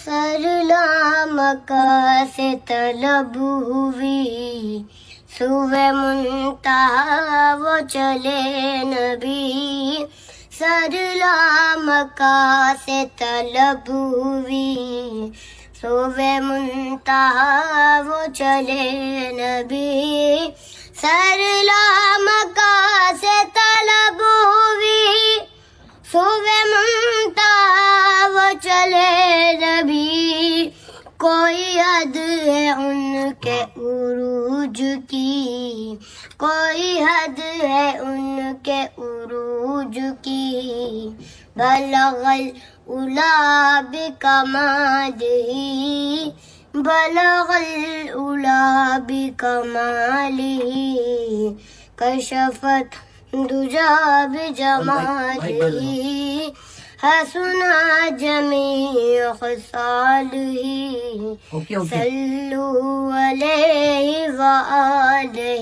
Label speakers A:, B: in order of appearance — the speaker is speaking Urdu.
A: سرلامکا سے طلب ہوئی سوئے منتہا وہ چلے نبی. سرلامکا سے طلب ہوئی سوئے منتہا وہ چلے نبی. سرلامکا سے طلب ہوئی سوئے منتہا وہ چلے نبی. کوئی حد ہے ان کے عروج کی کوئی حد ہے ان کے عروج کی. بلغ العلا بکمالہ بلغ العلا بکمالہ کشفت دجا بجمالہ حسنا جمیع خصالہ صلو علیہ وآلہ.